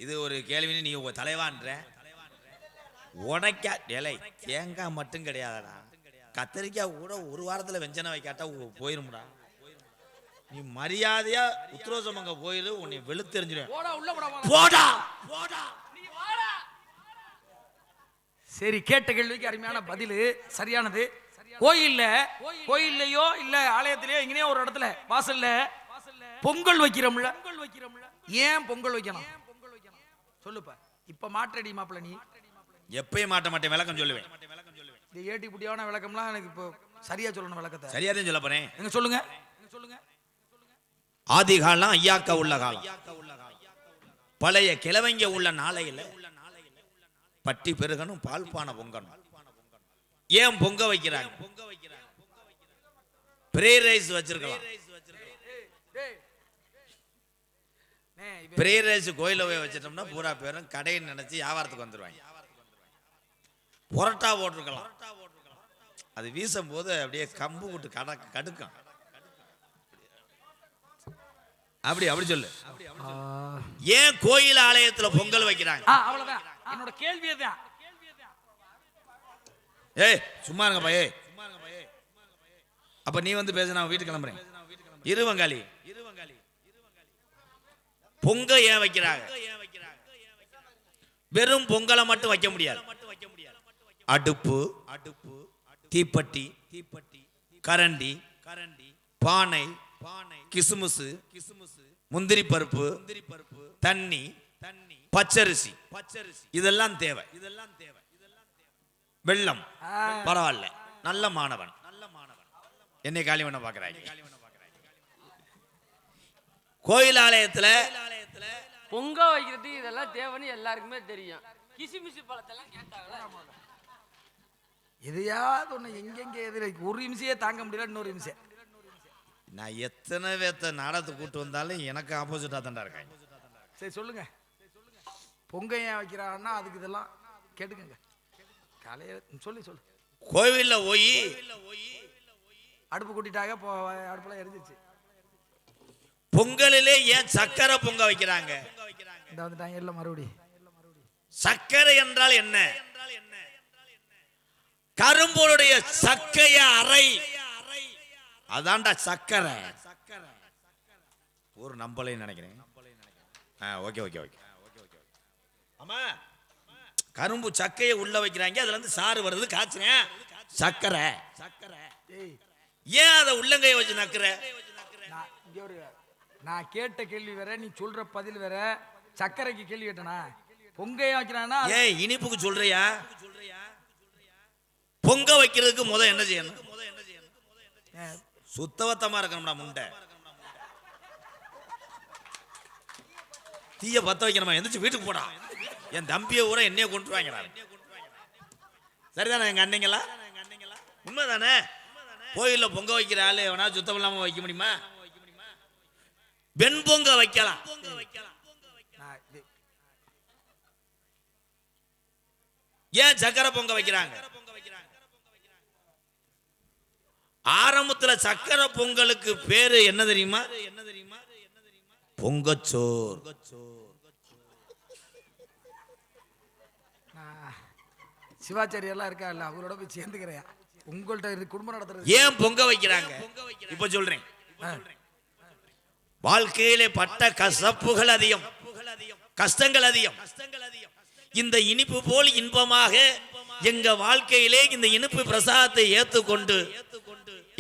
இது ஒரு கேள்வின்னு நீ உங்க தலைவான்ற உடைக்கா ஏலை தேங்காய் மட்டும் கிடையாதுடா, கத்தரிக்காய் கூட ஒரு வாரத்துல வெஞ்சனை வைக்காட்டா போயிரும்டா. நீ மரியாதையா உத்தரவசமங்க போயிரு, உன்னை வெளுத்தெறிஞ்சிருவேன். போடா போடா. சரி, கேட்ட கேள்விக்கு அருமையான பதில் சரியானது. கோயில்லையோ இல்ல ஆலயத்திலயோ எங்கேயோ ஒரு இடத்துல வாசல்ல பொங்கல் வைக்கிறோம்ல, ஏன் பொங்கல் வைக்கணும் சொல்லுப்பா. இப்ப மாற்றடி மாப்பிள்ள, நீ எப்பயும் மாட்ட மாட்டேன், விளக்கம் சொல்லுவேன். இந்த ஏட்டி புட்டியான விளக்கம்லாம் எனக்கு இப்போ சரியா சொல்லணும். விளக்கத்தை சரியாதான் சொல்ல போறேன். எங்க சொல்லுங்க. ஆதி காலம் ஐயாக்கா உள்ள காலம், பழைய கிழவங்க உள்ள நாளையில பட்டி பெருகணும், பால் பானை பொங்கணும். ஏன் பொங்க வைக்கிறாங்க? பிரேயர் ரைஸ் வச்சிருக்கலாம். பிரேயர் ரைஸ் கோயில போய் வச்சிட்டோம்னா பூரா பேரும் கடையை நினைச்சு வியாபாரத்துக்கு வந்துருவாங்க. புரோட்டா போட்டிருக்கலாம், அது வீசும் போது அப்படியே கம்பு விட்டு கடுக்கும். அப்படி அப்படி சொல்லு. ஏன் கோயில் ஆலயத்துல பொங்கல் வைக்கிறாங்க? அவ்வளவுதான் என்னோட கேள்வியே தான். ஏய் சும்மா இருங்க பையே. அப்ப நீ வந்து பேச, நான் வீட்டுக்கு கிளம்புறேன். இருவங்காலி பொங்க ஏன் வைக்கிறாங்க? வெறும் பொங்கலை மட்டும் வைக்க முடியாது. அடுப்பு, தீப்பெட்டி, கரண்டி, பானை, கிசுமுசு, முந்திரி பருப்பு, தண்ணி, பச்சரிசி, இதெல்லாம் தேவை. வெள்ளம் பரவாயில்ல, நல்ல மாணவன். என்னை காலி பண்ண பாக்குறாங்க. கோயில் ஆலயத்துல பொங்க வைக்கிறது இதெல்லாம் தேவைன்னு எல்லாருக்குமே தெரியும். கிசிமிசி பழத்தெல்லாம் கேட்டாங்களா? எதையாவது ஒண்ணு எங்கெங்க எதிர ஒரு நிமிஷம் தாங்க முடியல, இன்னொரு நிமிஷம். நான் எத்தனை பேத்த நாடகத்தை கூட்டு வந்தாலும் எனக்கு ஆப்போசிட்டா தாண்டா இருக்காங்க. சரி சொல்லுங்க, பொங்க ஏன் வைக்கிறான்னா அதுக்கு இதெல்லாம் கேட்டுக்கங்க. காலையில சொல்லு. கோவில்ல போய் அடுப்பு கூட்டிட்டாங்க, அடுப்புல எரிஞ்சிருச்சு. பொங்கலிலே ஏன் சக்கரை பொங்க வைக்கிறாங்க? இந்த வந்துட்டாங்க எல்லாம் மறுபடி. சக்கரை என்றால் என்ன? கரும்புடைய சக்கைய அறை, அதான்டா சக்கரை. ஒரு நம்பலை நினைக்கிறேன். ஓகே. ஆமா, கரும்பு சக்கையை உள்ள வைக்கிறாங்க, அதுல இருந்து சாறு வருது, காய்ச்சுங்க சக்கரை. ஏன் அதை உள்ளங்கைய வச்சு நக்குற? நான் கேட்ட கேள்வி வேற, நீ சொல்ற பதில் வேற. சக்கரைக்கு கேள்வி கேட்டனா? பொங்கையா வைக்கிறானா? ஏய் இனிப்புக்கு சொல்றியா? பொங்க வைக்கிறதுக்கு முத என்ன செய்யணும்? சுத்தவத்தமா இருக்கணும்டா முண்டை. தீய பத்த வைக்கணுமா? எந்திரிச்சு வீட்டுக்கு போடா. என் தம்பியை ஊர என்னைய கொண்டு வாங்க. சரிதானே எங்க அண்ணங்களா? உண்மைதானே? கோயில்ல பொங்க வைக்கிற ஆளு எவனா சுத்தம் இல்லாம வைக்க முடியுமா? வெண்பொங்க வைக்கலாம். ஏன் சக்கரை பொங்க வைக்கிறாங்க? ஆரம்பத்துல சக்கரை பொங்கலுக்கு பேரு என்ன தெரியுமா? பொங்கச்சோர். சிவாச்சாரி எல்லாம் இருக்கா இல்ல, அவரோட போய் சேர்ந்துக்கிறேன். உங்கள்ட்ட குடும்பம் நடத்துறது. ஏன் பொங்க வைக்கிறாங்க? இப்ப சொல்றேன். வாழ்க்கையிலே பட்ட கசப்புகள் அதிகம், கஷ்டங்கள் அதிகம். இந்த இனிப்பு போல் இன்பமாக எங்க வாழ்க்கையிலே இந்த இனிப்பு பிரசாதத்தை ஏற்றுக்கொண்டு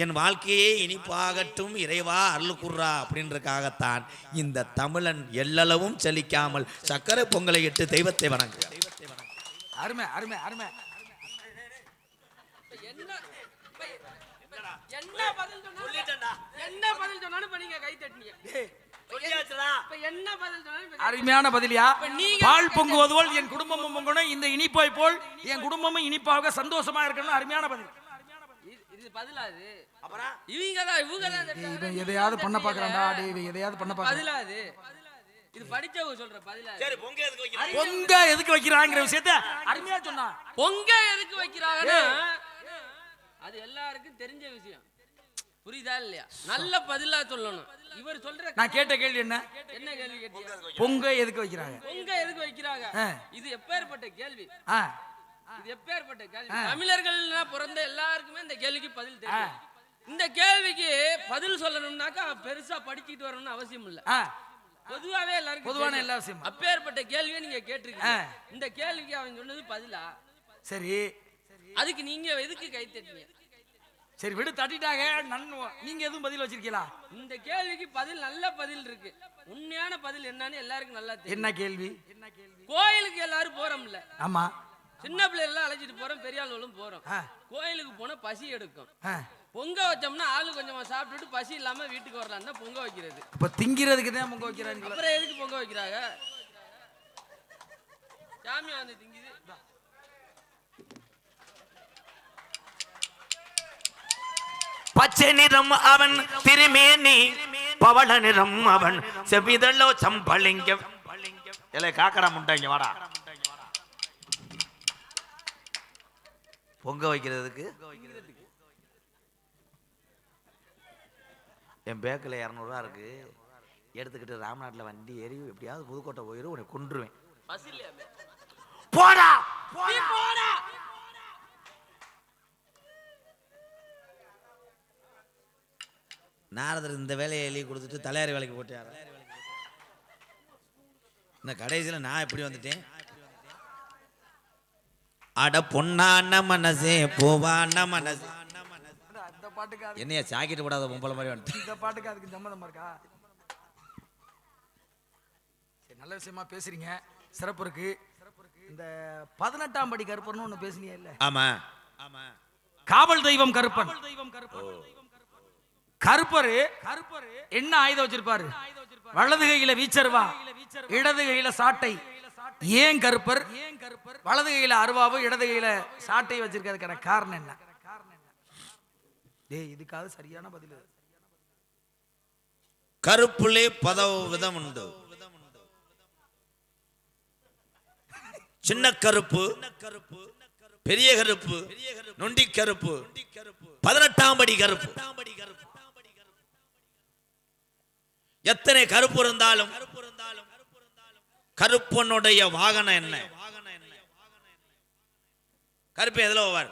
என் வாழ்க்கையே இனிப்பாகட்டும் இறைவா அருளுக்குர்ரா அப்படின்றக்காகத்தான் இந்த தமிழன் எல்லளவும் செலிக்காமல் சக்கரை பொங்கலை இட்டு தெய்வத்தை வணங்கு. அருமை அருமை அருமை. என்ன பதில் சொன்னாலும் இப்ப நீங்க கை தட்டினீங்க. இப்ப என்ன பதில் சொன்னாலும் அருமையான பதிலியா. நீங்க பால் பொங்குவது போல் என் குடும்பமும் பொங்கணும், இந்த இனிப்பை போல் என் குடும்பமும் இனிப்பாக சந்தோஷமா இருக்கணும். அருமையான பதில். இது பதிலாது. இவங்க தான் இவன் எதையாவது பண்ண பாக்குறான்டா. டேய் இவன் எதையாவது பண்ண பாக்குறான். பதிலாது. இது படிச்சவங்க சொல்ற பதிலாது. சரி பொங்க எதுக்கு வைக்கிறாங்க? பொங்க எதுக்கு வைக்கிறாங்கற விஷயத்தை அருமையா சொன்னா. பொங்க எதுக்கு வைக்கிறாங்கன்னா அது எல்லாருக்கும் தெரிஞ்ச விஷயம். புரியுதா இல்லையா? நல்ல பதிலா சொல்லணும். இவர் சொல்ற நான் கேட்ட கேள்வி என்ன கேள்வி கேட்டீங்க? பொங்க எதுக்கு வைக்கிறாங்க? பொங்க எதுக்கு வைக்கிறாங்க? இது எப்பேற்பட்ட கேள்வி. இது எப்பேற்பட்ட கேள்வி. தமிழர்கள் பிறந்த எல்லாருக்குமே இந்த கேள்விக்கு பதில் தெரியும். இந்த கேள்விக்கு பதில் சொல்லணும்னாக்கா பெருசா படிச்சுட்டு வரணும்னு அவசியம் இல்ல. பொதுவாவே எல்லாருக்கும் பொதுவான எல்லா விஷயம். அப்பேற்பட்ட கேள்வியை நீங்க கேட்டிருக்கீங்க. இந்த கேள்விக்கு அவன் சொன்னது பதிலா? சரி. அதுக்கு நீங்க எதுக்கு கை தட்டினீங்க? சரி விடு, தட்டிட்டாங்க. நீங்க எதுவும் பதில் வச்சிருக்கீங்களா? இந்த கேள்விக்கு பதில் நல்ல பதில் இருக்கு. உண்மையான பதில் என்னன்னு எல்லாருக்கும் நல்லா தெரியும். என்ன கேள்வி? கோயிலுக்கு எல்லாரும் போறோம்ல. ஆமா. சின்ன பிள்ளை எல்லாம் அழைச்சிட்டு போறோம், பெரிய ஆளுகளும் போறோம். கோயிலுக்கு போனா பசி எடுக்கும். பொங்க வச்சோம்னா ஆளு கொஞ்சமா சாப்பிட்டுட்டு பசி இல்லாம வீட்டுக்கு வரலாம் தான் பொங்க வைக்கிறது. இப்ப திங்கிறதுக்கு தான் பொங்க வைக்கிறாங்க. அப்புறம் எதுக்கு பொங்க வைக்கிறாங்க? சாமியா வந்து திங்குது. பச்சை நிறம் அவன் திருமேனி, பவள நிறம் அவன் செவிதழோ சம்பளிங்கம். இல்லை காக்கடா முட்டாங்க வாடா. பொங்க வைக்கிறதுக்கு என் பேக்கில் 200 ரூபா இருக்கு, எடுத்துக்கிட்டு ராமநாட்டில் வண்டி ஏறி எப்படியாவது புதுக்கோட்டை போயிடும், உன்னை கொன்றுவேன். போடா போடா. நாரதர் இந்த வேலையை எழுதி கொடுத்துட்டு தலையாரி வேலைக்கு போட்டார். இந்த கடைசியில் நான் எப்படி வந்துட்டேன்? அட பொன்னான மனசே பூவான மனசே. என்னைய சாக்கிட்டு போடாத பொம்பளை மாதிரி வந்துட்டு. இந்த பாட்டுக்கு அதுக்கு சம்மதமா இருக்கா? சரி, நல்ல விஷயமா பேசுறீங்க, சிறப்பு இருக்கு. இந்த 18ஆம் படி கருப்பர்னு ஒண்ணு பேசுனீங்க இல்ல? ஆமா ஆமா. காவல் தெய்வம் கருப்பன். கருப்பரு என்ன ஆயுதம் வச்சிருப்பாரு? வலது கையில வீச்சருவா, இடது கையில சாட்டை. ஏன் கருப்பர் வலது கையில அருவாவும் இடது கையில சாட்டை வச்சிருக்கிறதுக்கான காரணம் என்ன? டேய் இதுக்காக சரியான பதில். கருப்புலே 10 விதம் உண்டு. சின்ன கருப்பு, பெரிய கருப்பு, நொண்டி கருப்பு, 18ஆம் படி கருப்பு. எத்தனை கருப்பு இருந்தாலும் கருப்பனுடைய வாகனம் என்ன? கருப்பு எதுல போவார்?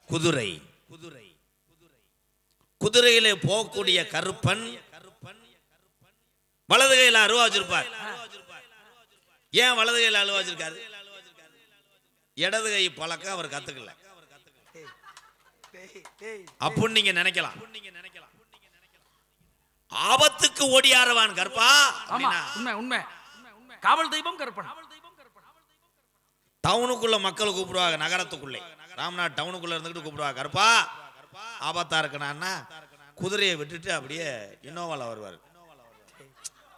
குதிரை. குதிரையிலே போகக்கூடிய கருப்பன் வலது கையில் அருவா வச்சிருப்பார். ஏன் வலது கையில் அருவா வச்சிருக்காரு? இடது கை பழக்கம் அவர் கத்துக்கல அப்படின்னு நீங்க நினைக்கலாம். ஆபத்துக்கு ஓடியாரவான் கருப்பா. உண்மை உண்மை. காவல் தெய்வம் கருப்பன். டவுனுக்குள்ள மக்கள் கூப்பிடுவாங்க, நகரத்துக்குள்ளே ராம்நாத் டவுனுக்குள்ள இருந்துகிட்டு கூப்பிடுவாங்க, கருப்பா ஆபத்தா இருக்குன்னா குதிரையை விட்டுட்டு அப்படியே இன்னோவால வருவார்.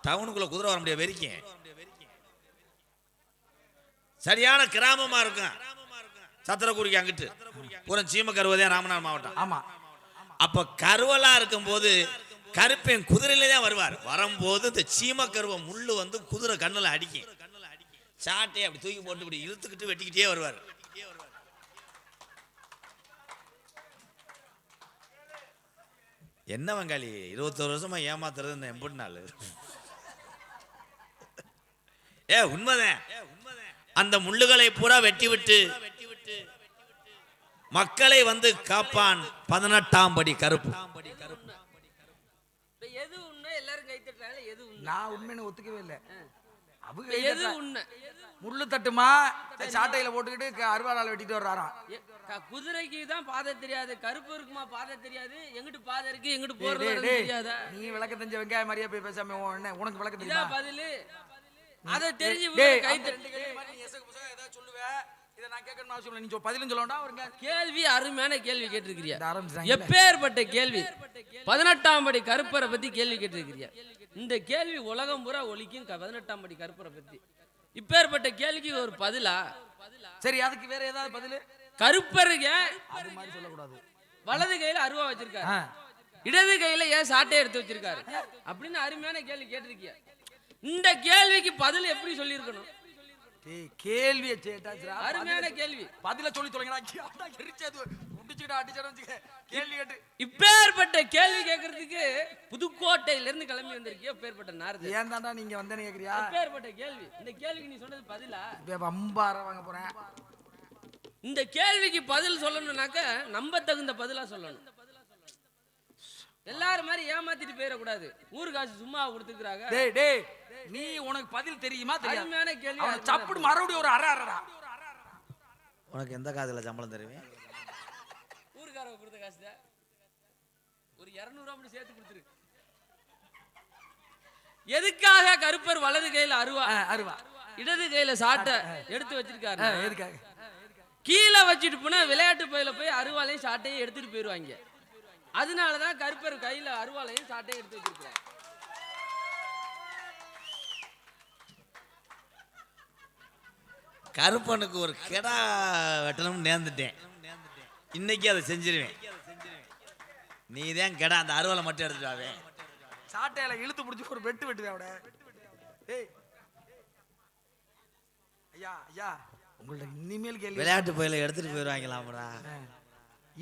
டவுனுக்குள்ள குதிரை வர முடியாது, வெறிக்கேன். சரியான கிராமமா இருக்கும். சத்திரக்குறிக்கு அங்கிட்டு பூரா சீம கருவதே ராமநாத் மாவட்டம். ஆமா. அப்ப கருவலா இருக்கும் போது கருப்பேன் குதிரையில தான் வருவார். வரும்போது இந்த சீம கருவை முள்ளு வந்து குதிரை கண்ணுல அடிக்கும். சாட்டையை அப்படி தூக்கி போட்டு இப்படி இழுத்துக்கிட்டு வெட்டிக்கிட்டே வருவார். என்ன வங்காளி 21 வருஷமா ஏமாத்துறது எம்பது நாள்? உண்மைதான். அந்த முள்ளுகளை பூரா வெட்டி விட்டு மக்களை வந்து காப்பான் 18ஆம் படி கருப்பு. எது உண்மை? எல்லாரும் கை தட்டுறாங்க. எது உண்மை? நான் உண்மைன்னு ஒத்துக்கவே இல்லை. அவங்க இப்ப எது உண்மை? முள்ளு தட்டுமா சாட்டையில போட்டுக்கிட்டு அருவாளால வெட்டிட்டு வர்றாராம். குதிரைக்கு தான் பாதை தெரியாது, கருப்பு இருக்குமா பாதை தெரியாது, எங்கிட்டு பாதை இருக்கு எங்கிட்டு போறது டேய், வருதுன்னு டேய், தெரியாதா? நீ விளக்க தெரிஞ்ச வெங்காய மாதிரியா போய் பேசாம என்ன உனக்கு விளக்க இதா தெரியுமா? பதிலு? அதை தெரிஞ்சு டேய், கை அந்த ரெண்டு கேள்வி மாதிரி நீ எசகு புசகா ஏதாவது சொல்லுவ. இதை நான் கேட்கணும்னு அவசியம் இல்லை. நீ பதிலும் சொல்ல வேண்டாம். அவருங்க கேள்வி அருமையான கேள்வி கேட்டிருக்கிறியா? இந்த ஆரம்பிச்சாங்க. எப்பேற்பட்ட கேள்வி! 18ஆம் படி கருப்பரை பத்தி கேள்வி கேட்டிருக்கிறியா? இந்த கேள்வி உலகம் பூரா ஒலிக்கும் 18ஆம் படி கருப்பரை பத்தி. இப்பேற்பட்ட கேள்விக்கு ஒரு பதிலா? சரி, அதுக்கு வேற ஏதாவது பதில்? கருப்பருக்கு அது மாதிரி சொல்லக்கூடாது. வலது கையில அருவா வச்சிருக்காரு, ஆ. இடது கையில ஏன் சாட்டை எடுத்து வச்சிருக்காரு அப்படின்னு அருமையான கேள்வி கேட்டிருக்கியா? இந்த கேள்விக்கு பதில் எப்படி சொல்லியிருக்கணும்? டேய், கேள்வியை கேட்டாச்சுடா. அருமையான கேள்வி. பதில சொல்லி தொலைங்கடா. எரிச்சது முடிச்சுக்கிட்டு அடிச்சடம் வச்சுக்க. கேள்வி கேட்டு இப்பேற்பட்ட கேள்வி கேட்கறதுக்கு புதுக்கோட்டையில இருந்து கிளம்பி வந்திருக்கிய பேர்பட்ட நாரது. ஏன் தாண்டா நீங்க வந்தேன்னு கேக்குறியா? இப்பேற்பட்ட கேள்வி. இந்த கேள்விக்கு நீ சொன்னது பதிலா? இப்ப அம்பார வாங்க போறேன். இந்த கேள்விக்கு பதில் சொல்லணும்னாக்க நம்ப தகுந்த பதிலா சொல்லணும். எல்லாரும் மாதிரி ஏமாத்திட்டு போயிடக்கூடாது. ஊரு காசு சும்மா கொடுத்துக்கிறாங்க. டேய் டேய், நீ உனக்கு பதில் தெரியுமா தெரியாது? அருமையான கேள்வி. அவன் சப்புடு மறுபடியும் ஒரு அரடா. உனக்கு எந்த காதுல சம்பளம் தருவேன்? ஊருக்காரங்க கொடுத்த காசு தான். ஒரு 200 ரூபாய் மட்டும் சேர்த்து கொடுத்துரு. எதுக்காக கருப்பர் வலது கையில அருவா இடது கையில சாட்டை எடுத்து வச்சிருக்காரு? எதுக்காக? கீழே வச்சுட்டு போனா விளையாட்டு பயில போய் அருவாலையும் சாட்டையும் எடுத்துட்டு போயிருவாங்க. அதனாலதான் கருப்பர் கையில அருவாலையும் சாட்டையும் எடுத்து வச்சிருக்காரு. கருப்பனுக்கு ஒரு கெடா வெட்டணும்னு நேர்ந்துட்டேன். இன்னைக்கு அதை செஞ்சிருவேன். நீ தான் கெடா, அந்த அருவாலை மட்டும் எடுத்துட்டாவே. சாட்டையில இழுத்து பிடிச்சி ஒரு வெட்டு வெட்டுவே அவட. டேய் ஐயா ஐயா, உங்கள்ட்ட இனிமேல் கேள்வி. விளையாட்டு பயில எடுத்துட்டு போயிடுவாங்களாம்டா.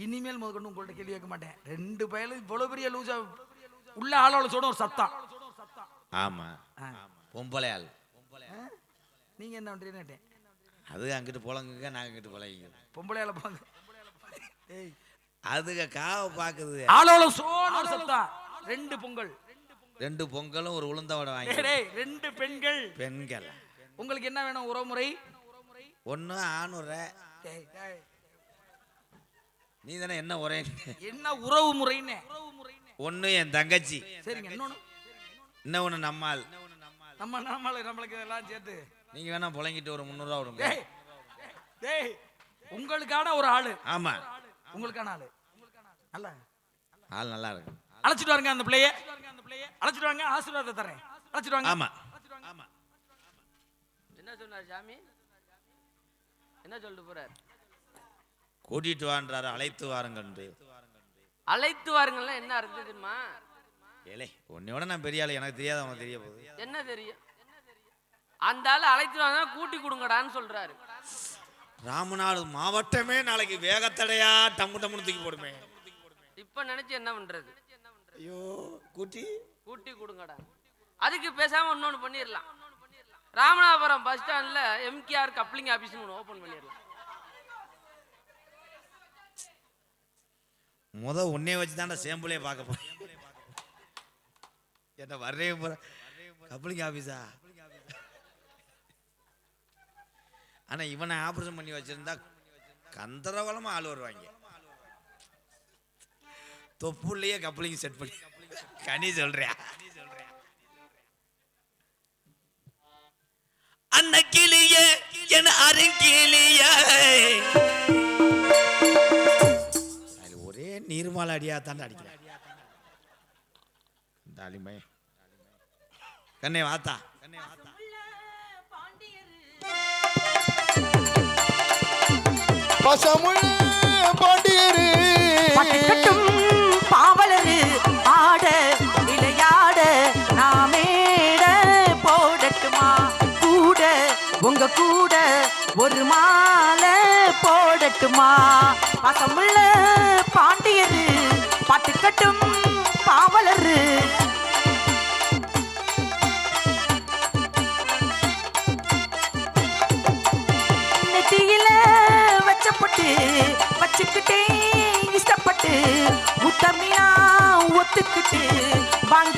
இனிமேல் முதற்கொண்டு உங்கள்ட்ட கேள்வி கேட்க மாட்டேன். 2 பயலும் இவ்வளவு பெரிய லூசா உள்ள ஆளோட சொல்ல ஒரு சத்தம். ஆமா, பொம்பளை ஆள். நீங்க என்ன பண்றீங்கன்னு கேட்டேன். அது அங்கிட்டு புலங்குங்க, நாங்க இங்கிட்டு புலங்கிங்க. பொம்பளையால போங்க. ஏய், அதுக காவை பாக்குது. ஆளோட சோன ஒரு சத்தம். 2 பொங்கல், 2 பொங்கலும் ஒரு உளுந்த வடை வாங்கி. டேய் 2 பெண்கள். பெண்கள் உங்களுக்கு என்ன வேணும்? உறவுமுறை? ஒண்ணு ஆணுற. டேய் டேய், நீ தானே என்ன ஒரே என்ன உறவு முறைன்னு? ஒண்ணு என் தங்கச்சி. சரிங்க. இன்னொன்னு இன்னொன்னு நம்மால். நம்மளுக்கு இதெல்லாம் சேர்த்து நீங்க வேணா புலங்கிட்டு ஒரு 300 ரூபா விடுங்க. டேய் டேய், உங்களுக்கான ஒரு ஆளு. ஆமா, உங்களுக்கான ஆளு. நல்ல ஆள் நல்லா இருக்கு. அழைச்சிட்டு வாங்க அந்த பிள்ளைய. அழைச்சிட்டு வாங்க, ஆசீர்வாதத்தை தரேன். அழைச்சிட்டு வாங்க. ஆமா, என்ன சொன்னார் சாமி? என்ன சொல்லிட்டு போறார்? கூட்டிட்டு வான்றாரு, அழைத்து வாருங்கன்று. அழைத்து வாருங்கள்னா என்ன அர்த்தம் தெரியுமா? ஏலே, உன்னையோட நான் பெரிய ஆளு, எனக்கு தெரியாத அவனுக்கு தெரிய போகுது. என்ன தெரியும்? அந்த ஆளு அழைத்து வாங்க, கூட்டி கொடுங்கடான்னு சொல்றாரு. ராமநாடு மாவட்டமே நாளைக்கு வேகத்தடையா டம்மு டம்முன்னு தூக்கி போடுமே. இப்ப நினைச்சு என்ன பண்றது? ஐயோ, கூட்டி கொடுங்கடா. அதுக்கு பேசாம இன்னொன்னு பண்ணிடலாம். ராமநாதபுரம் பஸ் ஸ்டாண்ட்ல MKR கப்ளிங் ஆபீஸ் ஒன்று ஓபன் பண்ணிடலாம். உன்னைய வச்சு தாண்டா சேம்பிளே பார்க்க போறேன். என்ன வர்றே போற கப்ளிங் ஆபீஸா? ஆனா இவனை ஆபரேஷன் பண்ணி வச்சிருந்தா கந்தரவலமா ஆள் வருவாங்க. தொப்புள்ளையே கப்ளிங் செட் பண்ணி கனி சொல்றியா? அன்ன கிளியே என் அருங்கிளிய ஒரே நீர்மால அடியா தாண்ட அடிக்கிறேன். தாலிமை கண்ணே வாத்தா, கண்ணே வாத்தா. பசமுள்ள பாண்டியரு பட்டுக்கட்டும் பாவலரு ஆட விளையாட நாமேட போடட்டுமா கூட உங்க கூட ஒரு மாலை போடட்டுமா? பசமுள்ள பாண்டியரு பட்டுக்கட்டும் பாவலரு நெத்தியில வச்சப்பட்டு வச்சுக்கிட்டே இஷ்டப்பட்டு முத்தமிழா ஒத்துக்கிட்டு வாங்கி